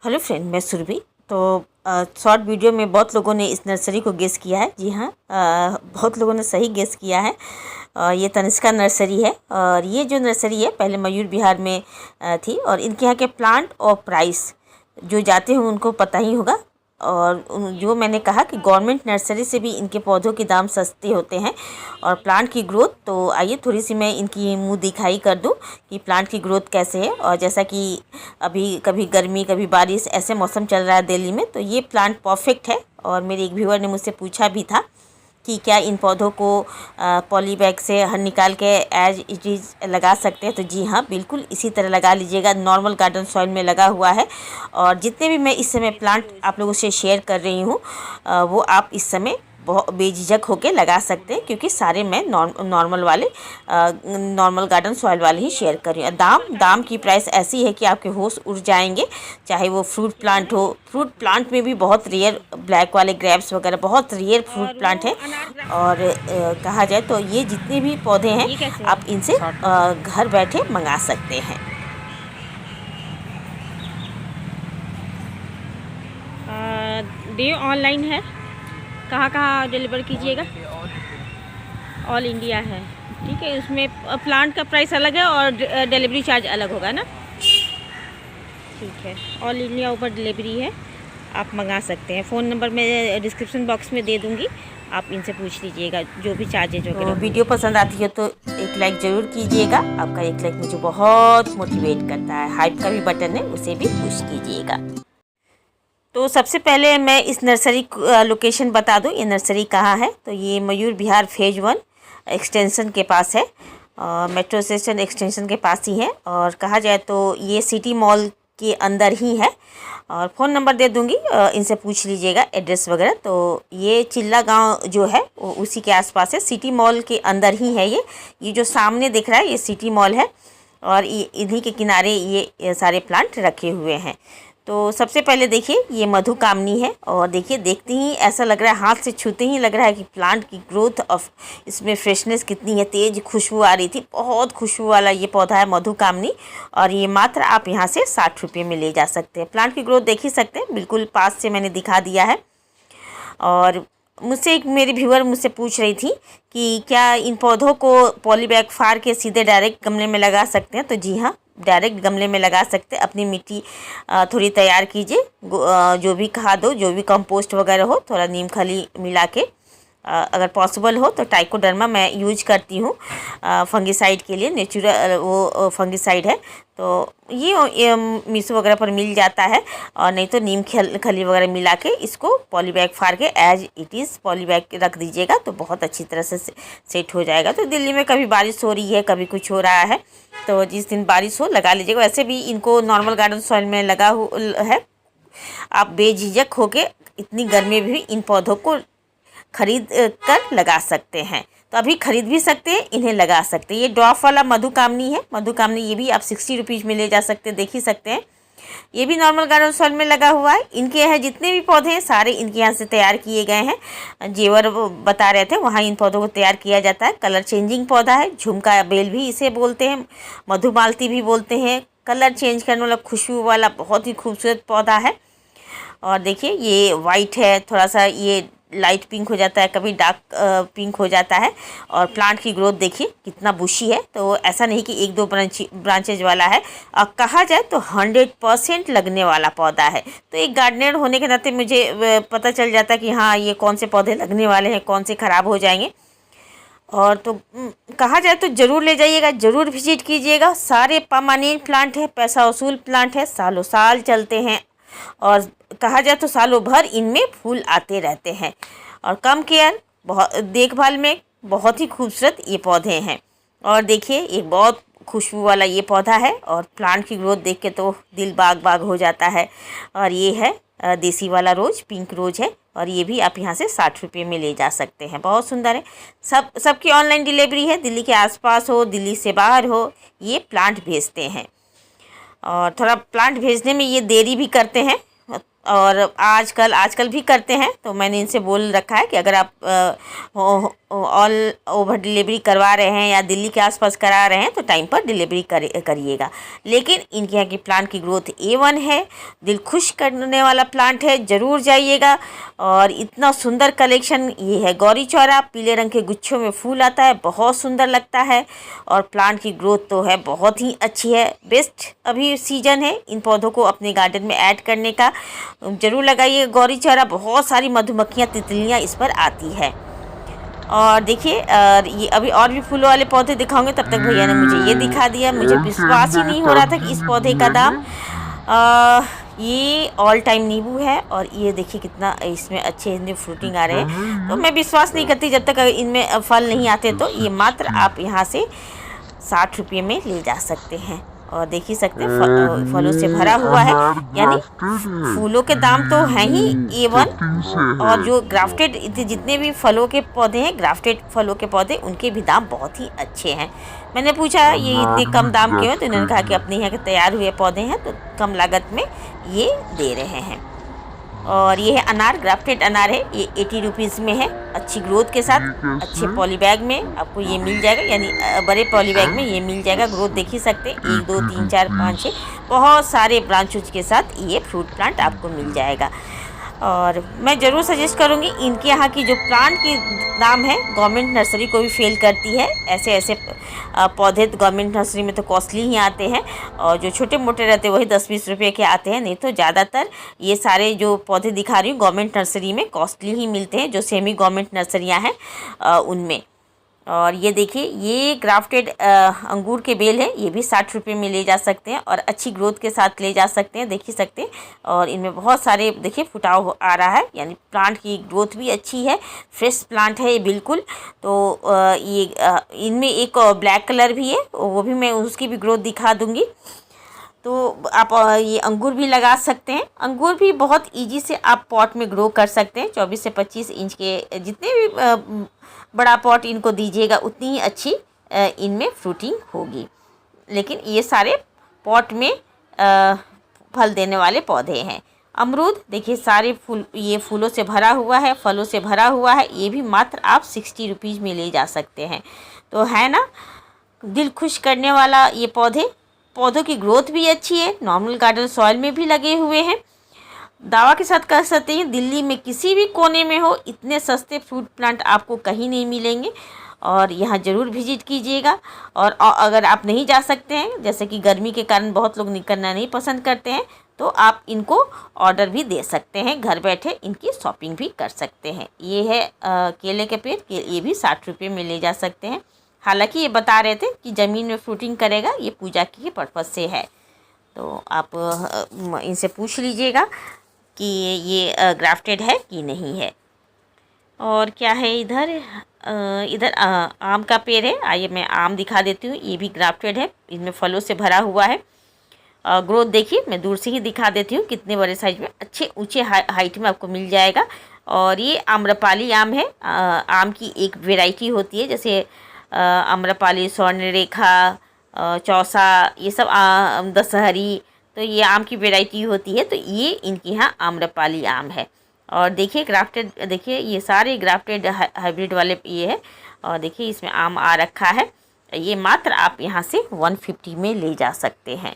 Hello friend, मैं सुरभि। तो short video में बहुत लोगों ने इस नर्सरी को गेस किया है। जी हाँ, बहुत लोगों ने सही गेस किया है। ये तनिष्का नर्सरी है और ये जो नर्सरी है पहले मयूर विहार में थी। और इनके यहाँ के प्लांट और प्राइस जो जाते हैं उनको पता ही होगा। और जो मैंने कहा कि गवर्नमेंट नर्सरी से भी इनके पौधों के दाम सस्ते होते हैं और प्लांट की ग्रोथ। तो आइए थोड़ी सी मैं इनकी मुंह दिखाई कर दूं कि प्लांट की ग्रोथ कैसे है। और जैसा कि अभी कभी गर्मी कभी बारिश ऐसे मौसम चल रहा है दिल्ली में, तो ये प्लांट परफेक्ट है। और मेरे एक व्यूअर ने मुझसे पूछा भी था कि क्या इन पौधों को पॉली बैग से निकाल के एज इट इज़ लगा सकते हैं। तो जी हाँ, बिल्कुल इसी तरह लगा लीजिएगा। नॉर्मल गार्डन सॉइल में लगा हुआ है। और जितने भी मैं इस समय प्लांट आप लोगों से शेयर कर रही हूँ वो आप इस समय बहुत बेझिझक होके लगा सकते हैं, क्योंकि सारे मैं नॉर्मल गार्डन सॉइल वाले ही शेयर कर रही हूँ। दाम की प्राइस ऐसी है कि आपके होश उड़ जाएंगे। चाहे वो फ्रूट प्लांट हो, फ्रूट प्लांट में भी बहुत रेयर ब्लैक वाले ग्रेप्स वगैरह बहुत रेयर फ्रूट प्लांट है। और कहा जाए तो ये जितने भी पौधे हैं आप इनसे घर बैठे मंगा सकते हैं। डे ऑनलाइन है, कहाँ डिलीवर कीजिएगा? ऑल इंडिया है, ठीक है। उसमें प्लांट का प्राइस अलग है और डिलीवरी चार्ज अलग होगा ना, ठीक है। ऑल इंडिया ऊपर डिलीवरी है, आप मंगा सकते हैं। फ़ोन नंबर मैं डिस्क्रिप्शन बॉक्स में दे दूँगी, आप इनसे पूछ लीजिएगा जो भी चार्जेज वगैरह। तो वीडियो पसंद आती है तो एक लाइक ज़रूर कीजिएगा। आपका एक लाइक मुझे बहुत मोटिवेट करता है। हाइप का भी बटन है, उसे भी पुश कीजिएगा। तो सबसे पहले मैं इस नर्सरी लोकेशन बता दूं, ये नर्सरी कहाँ है। तो ये मयूर विहार फेज 1 एक्सटेंशन के पास है, मेट्रो स्टेशन एक्सटेंशन के पास ही है। और कहा जाए तो ये सिटी मॉल के अंदर ही है। और फ़ोन नंबर दे दूंगी, इनसे पूछ लीजिएगा एड्रेस वगैरह। तो ये चिल्ला गांव जो है वो उसी के आसपास है, सिटी मॉल के अंदर ही है। ये जो सामने दिख रहा है ये सिटी मॉल है और इन्हीं के किनारे ये सारे प्लांट रखे हुए हैं। तो सबसे पहले देखिए ये मधुकामनी है। और देखिए देखते ही ऐसा लग रहा है, हाथ से छूते ही लग रहा है कि प्लांट की ग्रोथ ऑफ इसमें फ्रेशनेस कितनी है। तेज़ खुशबू आ रही थी, बहुत खुशबू वाला ये पौधा है मधुकामनी। और ये मात्र आप यहाँ से 60 रुपये में ले जा सकते हैं। प्लांट की ग्रोथ देख ही सकते हैं, बिल्कुल पास से मैंने दिखा दिया है। और मुझसे एक मेरी व्यूअर मुझसे पूछ रही थी कि क्या इन पौधों को पॉली बैग फाड़ के सीधे डायरेक्ट गमले में लगा सकते हैं। तो जी हाँ, डायरेक्ट गमले में लगा सकते हैं। अपनी मिट्टी थोड़ी तैयार कीजिए, जो भी खाद हो, जो भी कंपोस्ट वगैरह हो, थोड़ा नीम खली मिला के, अगर पॉसिबल हो तो ट्राइकोडर्मा मैं यूज करती हूँ फंगिसाइड के लिए। नेचुरल वो फंगिसाइड है, तो ये मीशो वगैरह पर मिल जाता है। और नहीं तो नीम खली वगैरह मिला के इसको पॉली बैग फाड़ के as it is poly bag रख दीजिएगा तो बहुत अच्छी तरह से सेट हो जाएगा। तो दिल्ली में कभी बारिश हो रही है, कभी कुछ हो रहा है, तो जिस दिन बारिश हो लगा लीजिएगा। वैसे भी इनको नॉर्मल गार्डन सॉइल में लगा है। आप बेझिझक होके इतनी गर्मी में भी इन पौधों को खरीद कर लगा सकते हैं। तो अभी खरीद भी सकते हैं, इन्हें लगा सकते हैं। ये ड्रॉप वाला मधुकामनी है, मधुकामनी ये भी आप 60 रुपीज़ में ले जा सकते हैं, देख ही सकते हैं। ये भी नॉर्मल गार्डन सॉइल में लगा हुआ है। इनके यहाँ जितने भी पौधे हैं सारे इनके यहाँ से तैयार किए गए हैं। जेवर वो बता रहे थे, वहाँ इन पौधों को तैयार किया जाता है। कलर चेंजिंग पौधा है, झुमका बेल भी इसे बोलते हैं, मधुमालती भी बोलते हैं। कलर चेंज करने वाला खुशबू वाला बहुत ही खूबसूरत पौधा है। और देखिए ये वाइट है, थोड़ा सा ये लाइट पिंक हो जाता है, कभी डार्क पिंक हो जाता है। और प्लांट की ग्रोथ देखिए कितना बुशी है। तो ऐसा नहीं कि एक दो ब्रांचेज वाला है। और कहा जाए तो 100% लगने वाला पौधा है। तो एक गार्डनर होने के नाते मुझे पता चल जाता है कि हाँ ये कौन से पौधे लगने वाले हैं, कौन से ख़राब हो जाएंगे। और तो कहा जाए तो ज़रूर ले जाइएगा, ज़रूर विजिट कीजिएगा। सारे परमानेंट प्लांट है, पैसा वसूल प्लांट है, सालों साल चलते हैं। और कहा जाए तो सालों भर इनमें फूल आते रहते हैं। और कम केयर, बहुत देखभाल में बहुत ही खूबसूरत ये पौधे हैं। और देखिए एक बहुत खुशबू वाला ये पौधा है। और प्लांट की ग्रोथ देख के तो दिल बाग बाग हो जाता है। और ये है देसी वाला रोज़, पिंक रोज़ है। और ये भी आप यहाँ से 60 रुपये में ले जा सकते हैं, बहुत सुंदर है। सबकी ऑनलाइन डिलीवरी है, दिल्ली के आसपास हो, दिल्ली से बाहर हो, ये प्लांट भेजते हैं। और थोड़ा प्लांट भेजने में ये देरी भी करते हैं, और आजकल भी करते हैं। तो मैंने इनसे बोल रखा है कि अगर आप ऑल ओवर डिलीवरी करवा रहे हैं या दिल्ली के आसपास करा रहे हैं तो टाइम पर डिलीवरी करिएगा। लेकिन इनके यहाँ की प्लांट की ग्रोथ A1 है, दिल खुश करने वाला प्लांट है, ज़रूर जाइएगा। और इतना सुंदर कलेक्शन ये है। गौरी चौरा पीले रंग के गुच्छों में फूल आता है, बहुत सुंदर लगता है। और प्लांट की ग्रोथ तो है बहुत ही अच्छी है। बेस्ट अभी सीजन है इन पौधों को अपने गार्डन में ऐड करने का। ज़रूर लगाइए गौरी चौरा, बहुत सारी मधुमक्खियाँ तितलियाँ इस पर आती है। और देखिए ये अभी और भी फूलों वाले पौधे दिखाऊंगे, तब तक भैया ने मुझे ये दिखा दिया। मुझे विश्वास ही नहीं हो रहा था कि इस पौधे का दाम ये ऑल टाइम नींबू है। और ये देखिए कितना इसमें अच्छे इनमें फ्रूटिंग आ रहे हैं। तो मैं विश्वास नहीं करती जब तक इनमें फल नहीं आते। तो ये मात्र आप यहाँ से 60 रुपये में ले जा सकते हैं। और देख ही सकते हैं फलों से भरा हुआ है, यानी फूलों के दाम तो हैं ही A1। और जो ग्राफ्टेड जितने भी फलों के पौधे हैं, ग्राफ्टेड फलों के पौधे, उनके भी दाम बहुत ही अच्छे हैं। मैंने पूछा ये इतने कम दाम क्यों हैं, तो इन्होंने कहा कि अपने यहाँ के तैयार हुए पौधे हैं तो कम लागत में ये दे रहे हैं। और ये है अनार, ग्राफ्टेड अनार है, ये 80 रुपीज़ में है। अच्छी ग्रोथ के साथ अच्छे पॉली बैग में आपको ये मिल जाएगा, यानी बड़े पॉली बैग में ये मिल जाएगा। ग्रोथ देख ही सकते हैं, 1 2 3 4 5 6 बहुत सारे ब्रांचेज के साथ ये फ्रूट प्लांट आपको मिल जाएगा। और मैं ज़रूर सजेस्ट करूँगी, इनके यहाँ की जो प्लांट की दाम है गवर्नमेंट नर्सरी को भी फेल करती है। ऐसे पौधे गवर्नमेंट नर्सरी में तो कॉस्टली ही आते हैं, और जो छोटे मोटे रहते हैं वही 10-20 रुपये के आते हैं। नहीं तो ज़्यादातर ये सारे जो पौधे दिखा रही हूँ गवर्नमेंट नर्सरी में कॉस्टली ही मिलते हैं, जो सेमी गवर्नमेंट नर्सरियाँ हैं उनमें। और ये देखिए ये ग्राफ्टेड अंगूर के बेल है, ये भी 60 रुपये में ले जा सकते हैं और अच्छी ग्रोथ के साथ ले जा सकते हैं, देख ही सकते हैं। और इनमें बहुत सारे देखिए फुटाव आ रहा है, यानी प्लांट की ग्रोथ भी अच्छी है, फ्रेश प्लांट है ये बिल्कुल। तो ये इनमें एक ब्लैक कलर भी है, वो भी मैं उसकी भी ग्रोथ दिखा दूँगी। तो आप ये अंगूर भी लगा सकते हैं। अंगूर भी बहुत इजी से आप पॉट में ग्रो कर सकते हैं। 24 से 25 इंच के जितने भी बड़ा पॉट इनको दीजिएगा उतनी ही अच्छी इनमें फ्रूटिंग होगी। लेकिन ये सारे पॉट में फल देने वाले पौधे हैं। अमरूद देखिए सारे फूल, ये फूलों से भरा हुआ है, फलों से भरा हुआ है। ये भी मात्र आप 60 रुपीज़ में ले जा सकते हैं। तो है ना दिल खुश करने वाला ये पौधों की ग्रोथ भी अच्छी है, नॉर्मल गार्डन सॉइल में भी लगे हुए हैं। दावा के साथ कह सकते हैं दिल्ली में किसी भी कोने में हो, इतने सस्ते फ्रूट प्लांट आपको कहीं नहीं मिलेंगे। और यहाँ ज़रूर विजिट कीजिएगा। और अगर आप नहीं जा सकते हैं, जैसे कि गर्मी के कारण बहुत लोग निकलना नहीं पसंद करते हैं, तो आप इनको ऑर्डर भी दे सकते हैं, घर बैठे इनकी शॉपिंग भी कर सकते हैं। ये है केले के पेड़, ये भी 60 रुपये में ले जा सकते हैं। हालांकि ये बता रहे थे कि ज़मीन में फ्रूटिंग करेगा, ये पूजा के पर्पज़ से है। तो आप इनसे पूछ लीजिएगा कि ये ग्राफ्टेड है कि नहीं है। और क्या है इधर आम का पेड़ है। आइए मैं आम दिखा देती हूँ। ये भी ग्राफ्टेड है, इनमें फलों से भरा हुआ है। ग्रोथ देखिए, मैं दूर से ही दिखा देती हूँ कितने बड़े साइज में, अच्छे ऊंचे हाइट में आपको मिल जाएगा। और ये आम्रपाली आम है। आम की एक वेराइटी होती है, जैसे आम्रपाली, स्वर्णरेखा, चौसा, ये सब दशहरी, तो ये आम की वेराइटी होती है। तो ये इनके यहाँ आम्रपाली आम है। और देखिए ग्राफ्टेड, देखिए ये सारे ग्राफ्टेड हाइब्रिड वाले ये है। और देखिए इसमें आम आ रखा है। ये मात्र आप यहाँ से 150 में ले जा सकते हैं।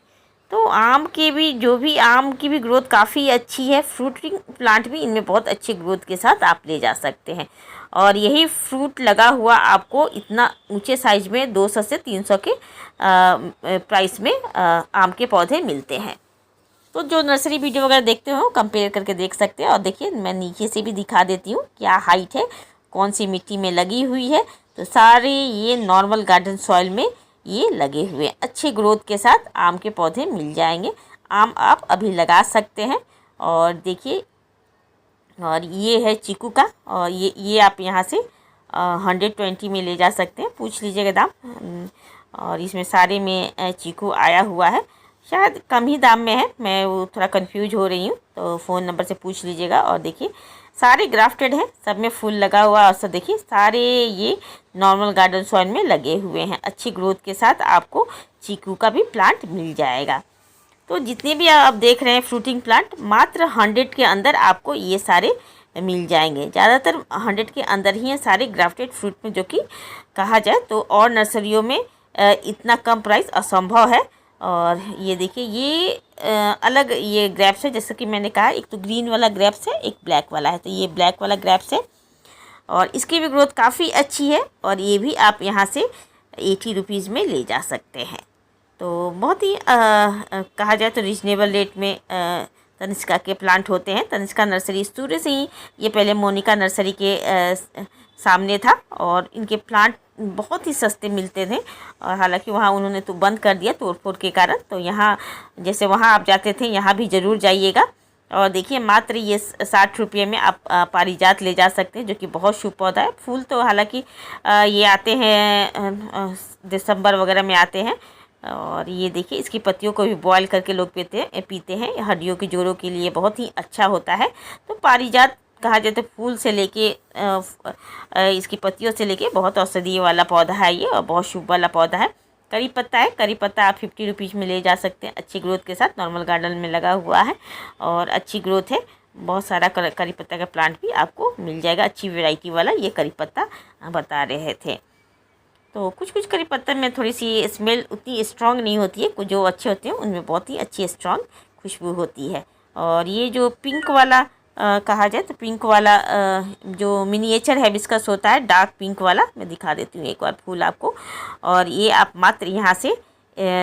तो आम की भी ग्रोथ काफ़ी अच्छी है। फ्रूटिंग प्लांट भी इनमें बहुत अच्छी ग्रोथ के साथ आप ले जा सकते हैं। और यही फ्रूट लगा हुआ आपको इतना ऊंचे साइज में 200 से 300 के प्राइस में आम के पौधे मिलते हैं। तो जो नर्सरी वीडियो वगैरह देखते हो कंपेयर करके देख सकते हैं। और देखिए मैं नीचे से भी दिखा देती हूँ क्या हाइट है, कौन सी मिट्टी में लगी हुई है। तो सारे ये नॉर्मल गार्डन सॉइल में ये लगे हुए हैं। अच्छे ग्रोथ के साथ आम के पौधे मिल जाएंगे। आम आप अभी लगा सकते हैं। और देखिए, और ये है चीकू का, और ये आप यहाँ से 120 में ले जा सकते हैं, पूछ लीजिएगा दाम। और इसमें सारे में चीकू आया हुआ है, शायद कम ही दाम में है, मैं वो थोड़ा कंफ्यूज हो रही हूँ, तो फ़ोन नंबर से पूछ लीजिएगा। और देखिए सारे ग्राफ्टेड हैं, सब में फूल लगा हुआ। और सब देखिए सारे ये नॉर्मल गार्डन सॉइल में लगे हुए हैं। अच्छी ग्रोथ के साथ आपको चीकू का भी प्लांट मिल जाएगा। तो जितने भी आप देख रहे हैं फ्रूटिंग प्लांट मात्र 100 के अंदर आपको ये सारे मिल जाएंगे। ज़्यादातर 100 के अंदर ही हैं सारे ग्राफ्टेड फ्रूट में, जो कि कहा जाए तो और नर्सरियों में इतना कम प्राइस असंभव है। और ये देखिए ये अलग ये ग्रेप्स है, जैसे कि मैंने कहा एक तो ग्रीन वाला ग्रेप्स है, एक ब्लैक वाला है। तो ये ब्लैक वाला ग्रेप्स है और इसकी भी ग्रोथ काफ़ी अच्छी है और ये भी आप यहाँ से 80 रुपीज़ में ले जा सकते हैं। तो बहुत ही कहा जाए तो रीजनेबल रेट में तनिष्का के प्लांट होते हैं। तनिष्का नर्सरी स्टूडियो से ही ये पहले मोनिका नर्सरी के सामने था और इनके प्लांट बहुत ही सस्ते मिलते थे और हालांकि वहाँ उन्होंने तो बंद कर दिया तोड़फोड़ के कारण। तो यहाँ जैसे वहाँ आप जाते थे यहाँ भी ज़रूर जाइएगा। और देखिए मात्र ये 60 रुपये में आप पारिजात ले जा सकते हैं, जो कि बहुत शुभ पौधा है। फूल तो हालांकि ये आते हैं दिसंबर वगैरह में आते हैं। और ये देखिए इसकी पत्तियों को भी बॉयल करके लोग पीते हैं। हड्डियों के जोड़ों के लिए बहुत ही अच्छा होता है। तो पारिजात कहा जाए तो फूल से लेके इसकी पत्तियों से लेके बहुत औषधीय वाला पौधा है ये और बहुत शुभ वाला पौधा है। करी पत्ता है, करी पत्ता आप 50 रुपीज़ में ले जा सकते हैं। अच्छी ग्रोथ के साथ नॉर्मल गार्डन में लगा हुआ है और अच्छी ग्रोथ है। बहुत सारा करी पत्ता का प्लांट भी आपको मिल जाएगा, अच्छी वैरायटी वाला ये करी पत्ता बता रहे थे। तो कुछ कुछ करी पत्ते में थोड़ी सी स्मेल उतनी स्ट्रॉन्ग नहीं होती है, कुछ जो अच्छे होते हैं उनमें बहुत ही अच्छी स्ट्रॉन्ग खुशबू होती है। और ये जो पिंक वाला कहा जाए तो पिंक वाला जो मिनिएचर हिबिस्कस होता है, डार्क पिंक वाला, मैं दिखा देती हूँ एक बार फूल आपको। और ये आप मात्र यहाँ से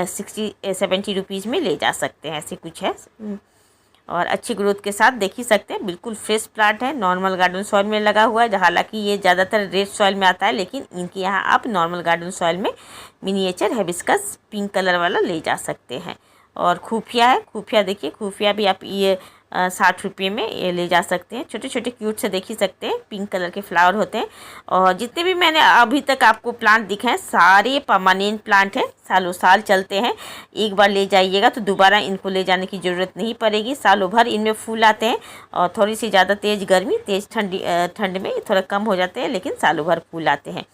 60-70 रुपीज़ में ले जा सकते हैं। ऐसे कुछ है और अच्छी ग्रोथ के साथ देख ही सकते हैं। बिल्कुल फ्रेश प्लांट है, नॉर्मल गार्डन सॉइल में लगा हुआ है। हालांकि ये ज़्यादातर रेड सॉइल में आता है, लेकिन इनके यहाँ आप नॉर्मल गार्डन सॉइल में मिनिएचर हिबिस्कस पिंक कलर वाला ले जा सकते हैं। और खुफिया है, खुफिया देखिए, खुफिया भी आप ये 60 रुपये में ये ले जा सकते हैं। छोटे छोटे क्यूट से देख ही सकते हैं, पिंक कलर के फ्लावर होते हैं। और जितने भी मैंने अभी तक आपको प्लांट दिखाए सारे परमानेंट प्लांट हैं, सालों साल चलते हैं। एक बार ले जाइएगा तो दोबारा इनको ले जाने की ज़रूरत नहीं पड़ेगी। सालों भर इनमें फूल आते हैं और थोड़ी सी ज़्यादा तेज़ गर्मी तेज़ ठंड में थोड़ा कम हो जाते हैं, लेकिन सालों भर फूल आते हैं।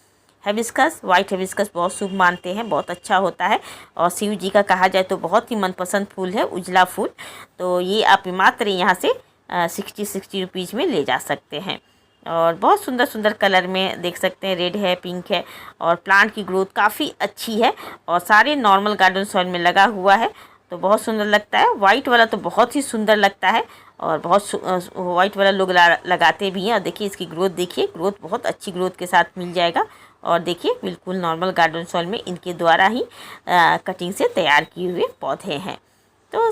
हिबिस्कस, वाइट हिबिस्कस बहुत शुभ मानते हैं, बहुत अच्छा होता है और शिव जी का कहा जाए तो बहुत ही मनपसंद फूल है, उजला फूल। तो ये आप मात्र यहाँ से 60 रुपीज़ में ले जा सकते हैं। और बहुत सुंदर सुंदर कलर में देख सकते हैं, रेड है, पिंक है और प्लांट की ग्रोथ काफ़ी अच्छी है और सारे नॉर्मल गार्डन सॉइल में लगा हुआ है। तो बहुत सुंदर लगता है। वाइट वाला तो बहुत ही सुंदर लगता है और बहुत वाइट वाला लोग लगाते भी हैं। और देखिए इसकी ग्रोथ देखिए, ग्रोथ बहुत अच्छी ग्रोथ के साथ मिल जाएगा। और देखिए बिल्कुल नॉर्मल गार्डन सॉइल में इनके द्वारा ही कटिंग से तैयार किए हुए पौधे हैं। तो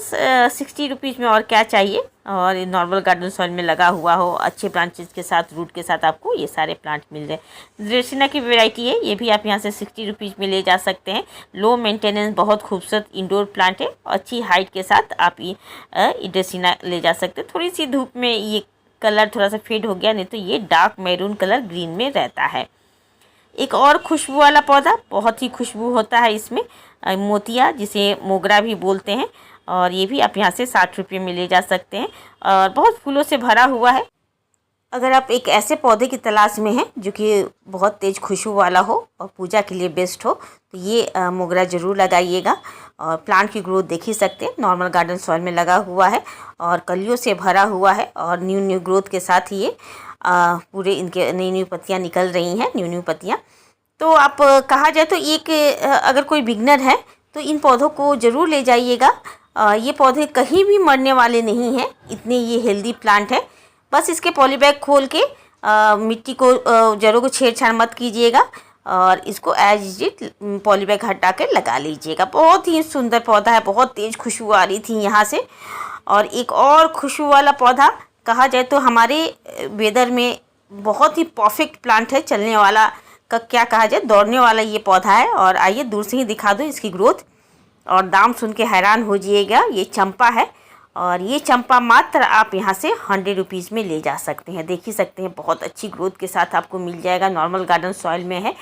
60 रुपीज़ में और क्या चाहिए। और नॉर्मल गार्डन सॉइल में लगा हुआ हो, अच्छे ब्रांचेस के साथ, रूट के साथ आपको ये सारे प्लांट मिल जाए। ड्रेसिना की वैरायटी है, ये भी आप यहाँ से 60 रुपीज़ में ले जा सकते हैं। लो मेंटेनेंस, बहुत खूबसूरत इंडोर प्लांट है, अच्छी हाइट के साथ आप ये ड्रेसिना ले जा सकते हैं। थोड़ी सी धूप में ये कलर थोड़ा सा फेड हो गया, नहीं तो ये डार्क मैरून कलर ग्रीन में रहता है। एक और खुशबू वाला पौधा, बहुत ही खुशबू होता है इसमें, मोतिया जिसे मोगरा भी बोलते हैं। और ये भी आप यहाँ से 60 रुपये में ले जा सकते हैं और बहुत फूलों से भरा हुआ है। अगर आप एक ऐसे पौधे की तलाश में हैं जो कि बहुत तेज़ खुशबू वाला हो और पूजा के लिए बेस्ट हो, तो ये मोगरा ज़रूर लगाइएगा। और प्लांट की ग्रोथ देख ही सकते हैं, नॉर्मल गार्डन सॉइल में लगा हुआ है और कलियों से भरा हुआ है और न्यू ग्रोथ के साथ ही ये पूरे इनके नई पत्तियाँ निकल रही हैं, न्यू पत्तियाँ। तो आप कहा जाए तो एक अगर कोई बिगनर है तो इन पौधों को ज़रूर ले जाइएगा। ये पौधे कहीं भी मरने वाले नहीं हैं, इतने ये हेल्दी प्लांट है। बस इसके पॉलीबैग खोल के मिट्टी को जड़ों को छेड़छाड़ मत कीजिएगा और इसको एज इट पॉलीबैग हटा के लगा लीजिएगा। बहुत ही सुंदर पौधा है, बहुत तेज़ खुशबू आ रही थी यहाँ से। और एक और खुशबू वाला पौधा कहा जाए तो हमारे वेदर में बहुत ही परफेक्ट प्लांट है, चलने वाला का क्या कहा जाए, दौड़ने वाला ये पौधा है। और आइए दूर से ही दिखा दो इसकी ग्रोथ और दाम सुन के हैरान हो जाइएगा। ये चंपा है और ये चंपा मात्र आप यहाँ से 100 रुपीज़ में ले जा सकते हैं। देख ही सकते हैं बहुत अच्छी ग्रोथ के साथ आपको मिल जाएगा, नॉर्मल गार्डन सॉइल में है।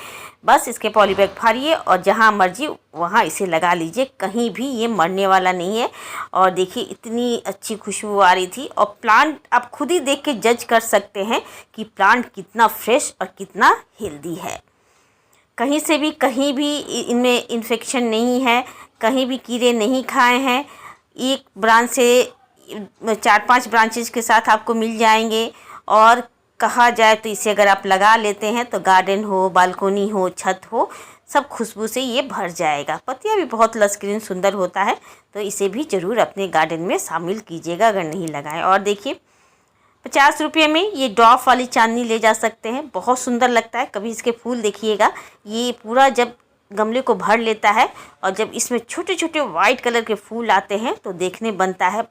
बस इसके पॉलीबैग फाड़िए और जहाँ मर्जी वहाँ इसे लगा लीजिए, कहीं भी ये मरने वाला नहीं है। और देखिए इतनी अच्छी खुशबू आ रही थी और प्लांट आप खुद ही देख के जज कर सकते हैं कि प्लांट कितना फ्रेश और कितना हेल्दी है। कहीं भी इनमें इन्फेक्शन नहीं है, कहीं भी कीड़े नहीं खाए हैं। एक ब्रांच से 4-5 ब्रांचेज के साथ आपको मिल जाएंगे। और कहा जाए तो इसे अगर आप लगा लेते हैं तो गार्डन हो, बालकोनी हो, छत हो, सब खुशबू से ये भर जाएगा। पत्तियाँ भी बहुत लसकीन सुंदर होता है, तो इसे भी ज़रूर अपने गार्डन में शामिल कीजिएगा अगर नहीं लगाएं। और देखिए 50 रुपये में ये डॉफ वाली चांदनी ले जा सकते हैं, बहुत सुंदर लगता है। कभी इसके फूल देखिएगा, ये पूरा जब गमले को भर लेता है और जब इसमें छोटे छोटे वाइट कलर के फूल आते हैं तो देखने बनता है,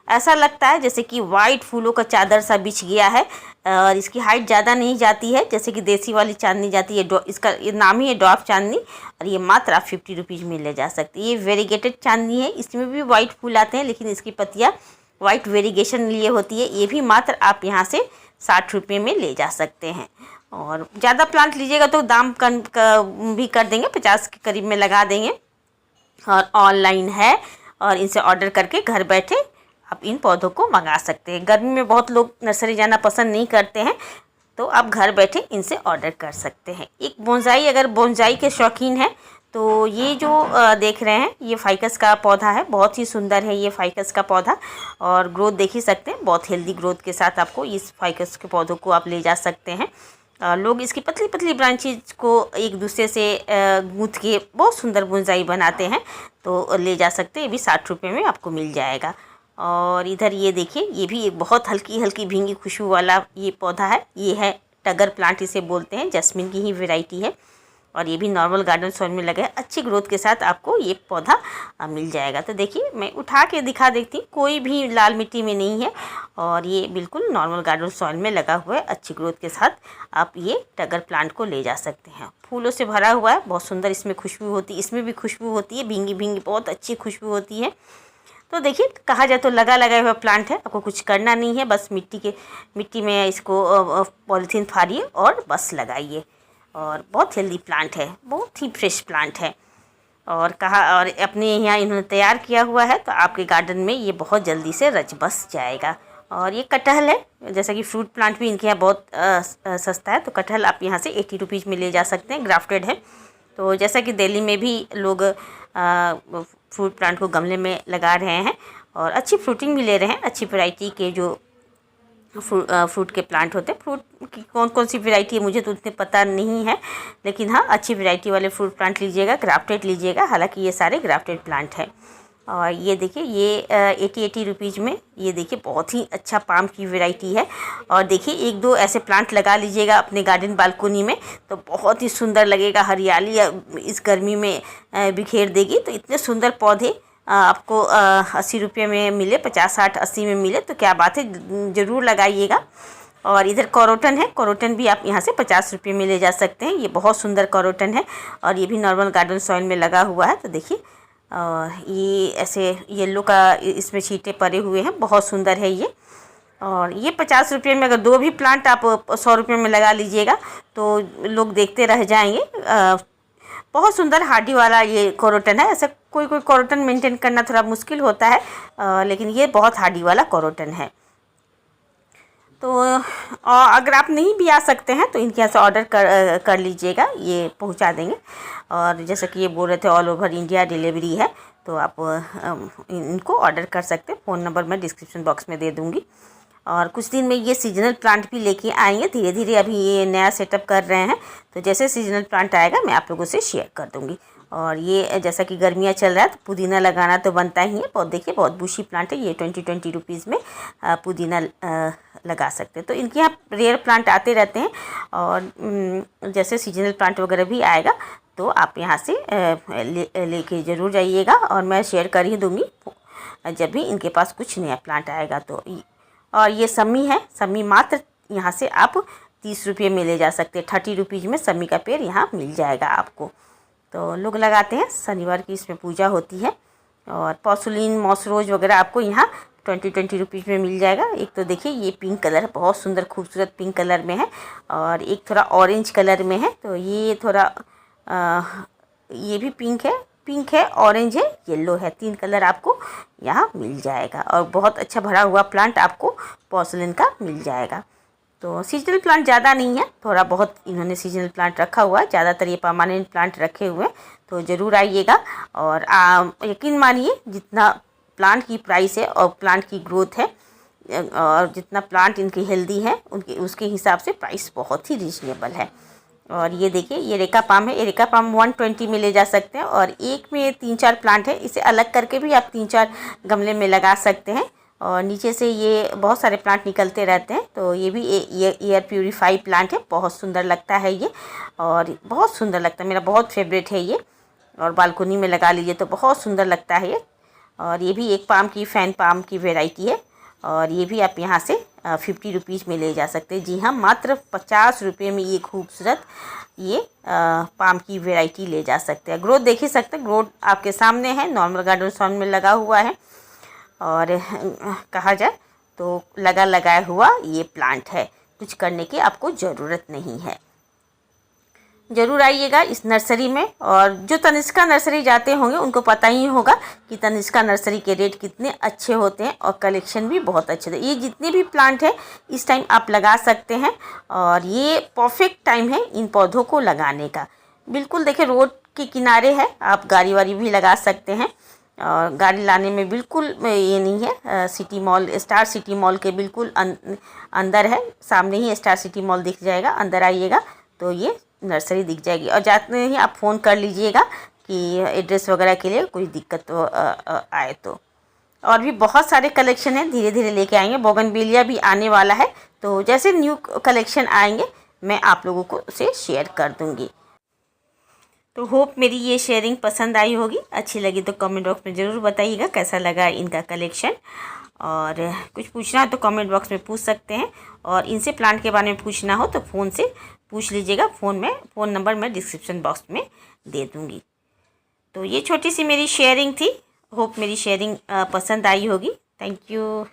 ऐसा लगता है जैसे कि वाइट फूलों का चादर सा बिछ गया है। और इसकी हाइट ज़्यादा नहीं जाती है जैसे कि देसी वाली चांदनी जाती है। इसका ये नाम ही है डॉफ चांदनी, और ये मात्र आप 50 रुपीज़ में ले जा सकते हैं। ये वेरीगेटेड चांदनी है, इसमें भी वाइट फूल आते हैं लेकिन इसकी पत्तियाँ वाइट वेरीगेशन लिए होती है। ये भी मात्र आप यहाँ से 60 रुपये में ले जा सकते हैं। और ज़्यादा प्लांट लीजिएगा तो दाम भी कर देंगे, 50 के करीब में लगा देंगे। और ऑनलाइन है, और इनसे ऑर्डर करके घर बैठे आप इन पौधों को मंगा सकते हैं। गर्मी में बहुत लोग नर्सरी जाना पसंद नहीं करते हैं, तो आप घर बैठे इनसे ऑर्डर कर सकते हैं। एक बोनसाई, अगर बोनसाई के शौकीन हैं तो ये जो देख रहे हैं ये फाइकस का पौधा है, बहुत ही सुंदर है ये फाइकस का पौधा। और ग्रोथ देख ही सकते हैं, बहुत हेल्दी ग्रोथ के साथ आपको इस फाइकस के पौधों को आप ले जा सकते हैं। लोग इसकी पतली पतली ब्रांचेज को एक दूसरे से गूंथ के बहुत सुंदर बोनसाई बनाते हैं, तो ले जा सकते हैं। ये भी 60 रुपये में आपको मिल जाएगा। और इधर ये देखिए, ये भी एक बहुत हल्की हल्की भींगी खुशबू वाला ये पौधा है। ये है टगर प्लांट इसे बोलते हैं, जैस्मिन की ही वैरायटी है। और ये भी नॉर्मल गार्डन सॉइल में लगा है, अच्छी ग्रोथ के साथ आपको ये पौधा मिल जाएगा। तो देखिए मैं उठा के दिखा देती हूँ, कोई भी लाल मिट्टी में नहीं है और ये बिल्कुल नॉर्मल गार्डन सॉइल में लगा हुआ है। अच्छी ग्रोथ के साथ आप ये टगर प्लांट को ले जा सकते हैं। फूलों से भरा हुआ है, बहुत सुंदर इसमें खुशबू होती है, इसमें भी खुशबू होती है, भींगी भींगी बहुत अच्छी खुशबू होती है। तो देखिए कहा जाए तो लगा हुआ प्लांट है, आपको कुछ करना नहीं है, बस मिट्टी में इसको पॉलीथीन फाड़िए और बस लगाइए। और बहुत हेल्दी प्लांट है, बहुत ही फ्रेश प्लांट है। और अपने यहाँ इन्होंने तैयार किया हुआ है, तो आपके गार्डन में ये बहुत जल्दी से रच बस जाएगा। और ये कटहल है, जैसा कि फ्रूट प्लांट भी इनके यहाँ बहुत सस्ता है, तो कटहल आप यहाँ से 80 रुपीज़ में ले जा सकते हैं, ग्राफ्टेड है। तो जैसा कि दिल्ली में भी लोग फ्रूट प्लांट को गमले में लगा रहे हैं और अच्छी फ्रूटिंग भी ले रहे हैं। अच्छी वैरायटी के जो फ्रूट के प्लांट होते हैं, फ्रूट की कौन कौन सी वैरायटी है मुझे तो उतने पता नहीं है, लेकिन हाँ अच्छी वैरायटी वाले फ्रूट प्लांट लीजिएगा, ग्राफ्टेड लीजिएगा। हालांकि ये सारे ग्राफ्टेड प्लांट हैं। और ये देखिए ये 80 रुपीज़ में ये देखिए बहुत ही अच्छा पाम की वैरायटी है। और देखिए एक दो ऐसे प्लांट लगा लीजिएगा अपने गार्डन बालकोनी में, तो बहुत ही सुंदर लगेगा, हरियाली इस गर्मी में बिखेर देगी। तो इतने सुंदर पौधे आपको 80 रुपये में मिले, 50, 60, 80 में मिले तो क्या बात है, ज़रूर लगाइएगा। और इधर कोरोटन है, कोरोटन भी आप यहाँ से 50 रुपये में ले जा सकते हैं। ये बहुत सुंदर कोरोटन है और ये भी नॉर्मल गार्डन सॉइल में लगा हुआ है। तो देखिए ये ऐसे येलो का इसमें छींटे पड़े हुए हैं, बहुत सुंदर है ये। और ये 50 रुपये में अगर दो भी प्लांट आप 100 रुपये में लगा लीजिएगा तो लोग देखते रह जाएंगे। बहुत सुंदर हार्डी वाला ये कोरोटन है। ऐसा कोई कोरोटन मेंटेन करना थोड़ा मुश्किल होता है, लेकिन ये बहुत हार्डी वाला कोरोटन है। तो अगर आप नहीं भी आ सकते हैं तो इनके यहाँ से ऑर्डर कर लीजिएगा, ये पहुँचा देंगे। और जैसा कि ये बोल रहे थे ऑल ओवर इंडिया डिलीवरी है, तो आप इनको ऑर्डर कर सकते हैं। फ़ोन नंबर मैं डिस्क्रिप्शन बॉक्स में दे दूँगी। और कुछ दिन में ये सीजनल प्लांट भी लेके आएंगे, धीरे धीरे अभी ये नया सेटअप कर रहे हैं, तो जैसे सीजनल प्लांट आएगा मैं आप लोगों से शेयर कर दूँगी। और ये जैसा कि गर्मियाँ चल रहा है तो पुदीना लगाना तो बनता ही है। बहुत देखिए बहुत बुशी प्लांट है ये, 20 रुपीज़ में पुदीना लगा सकते हैं। तो इनके यहाँ रेयर प्लांट आते रहते हैं और जैसे सीजनल प्लांट वगैरह भी आएगा तो आप यहाँ से लेके ज़रूर जाइएगा और मैं शेयर कर ही दूँगी जब भी इनके पास कुछ नया प्लांट आएगा। तो और ये समी है, समी मात्र यहाँ से आप 30 रुपये में ले जा सकते हैं। 30 रुपीज़ में समी का पेड़ यहाँ मिल जाएगा आपको। तो लोग लगाते हैं, शनिवार की इसमें पूजा होती है। और पॉर्सुलिन मॉसरोज वगैरह आपको यहाँ 20 रुपीज़ में मिल जाएगा। एक तो देखिए ये पिंक कलर बहुत सुंदर खूबसूरत पिंक कलर में है और एक थोड़ा ऑरेंज कलर में है। तो ये थोड़ा ये भी पिंक है, ऑरेंज है, येलो है, 3 कलर आपको यहाँ मिल जाएगा। और बहुत अच्छा भरा हुआ प्लांट आपको पॉर्सुलिन का मिल जाएगा। तो सीजनल प्लांट ज़्यादा नहीं है, थोड़ा बहुत इन्होंने सीजनल प्लांट रखा हुआ है, ज़्यादातर ये परमानेंट प्लांट रखे हुए हैं। तो ज़रूर आइएगा और यकीन मानिए जितना प्लांट की प्राइस है और प्लांट की ग्रोथ है और जितना प्लांट इनकी हेल्दी है उनके उसके हिसाब से प्राइस बहुत ही रीजनेबल है। और ये देखिए ये एरेका पाम है, एरेका पाम 120 में ले जा सकते हैं और एक में 3-4 प्लांट है, इसे अलग करके भी आप 3-4 गमले में लगा सकते हैं। और नीचे से ये बहुत सारे प्लांट निकलते रहते हैं, तो ये भी ये एयर प्यूरीफाई प्लांट है, बहुत सुंदर लगता है ये और बहुत सुंदर लगता है, मेरा बहुत फेवरेट है ये। और बालकोनी में लगा लीजिए तो बहुत सुंदर लगता है ये। और ये भी एक पाम की फैन पाम की वेराइटी है और ये भी आप यहाँ से 50 रुपीज़ में ले जा सकते हैं। जी हाँ, मात्र 50 रुपये में ये खूबसूरत ये पाम की वैरायटी ले जा सकते हैं। ग्रोथ देख ही सकते हैं, ग्रोथ आपके सामने है, नॉर्मल गार्डन सॉन में लगा हुआ है और कहा जाए तो लगाया हुआ ये प्लांट है, कुछ करने की आपको ज़रूरत नहीं है। ज़रूर आइएगा इस नर्सरी में। और जो तनिष्का नर्सरी जाते होंगे उनको पता ही होगा कि तनिष्का नर्सरी के रेट कितने अच्छे होते हैं और कलेक्शन भी बहुत अच्छे थे। ये जितने भी प्लांट है इस टाइम आप लगा सकते हैं और ये परफेक्ट टाइम है इन पौधों को लगाने का। बिल्कुल देखिए रोड के किनारे है, आप गाड़ी वाड़ी भी लगा सकते हैं और गाड़ी लाने में बिल्कुल ये नहीं है। City mall, star city mall के बिल्कुल अंदर है, सामने ही स्टार सिटी मॉल दिख जाएगा। अंदर आइएगा तो ये नर्सरी दिख जाएगी और जाते ही आप फ़ोन कर लीजिएगा कि एड्रेस वगैरह के लिए कोई दिक्कत तो आए तो। और भी बहुत सारे कलेक्शन हैं, धीरे धीरे लेके आएंगे। बोगनविलिया भी आने वाला है, तो जैसे न्यू कलेक्शन आएंगे मैं आप लोगों को उसे शेयर कर दूँगी। तो होप मेरी ये शेयरिंग पसंद आई होगी, अच्छी लगी तो कमेंट बॉक्स में ज़रूर बताइएगा कैसा लगा इनका कलेक्शन। और कुछ पूछना हो तो कमेंट बॉक्स में पूछ सकते हैं और इनसे प्लांट के बारे में पूछना हो तो फ़ोन से पूछ लीजिएगा। फ़ोन नंबर मैं डिस्क्रिप्शन बॉक्स में दे दूँगी। तो ये छोटी सी मेरी शेयरिंग थी, होप मेरी शेयरिंग पसंद आई होगी। Thank you.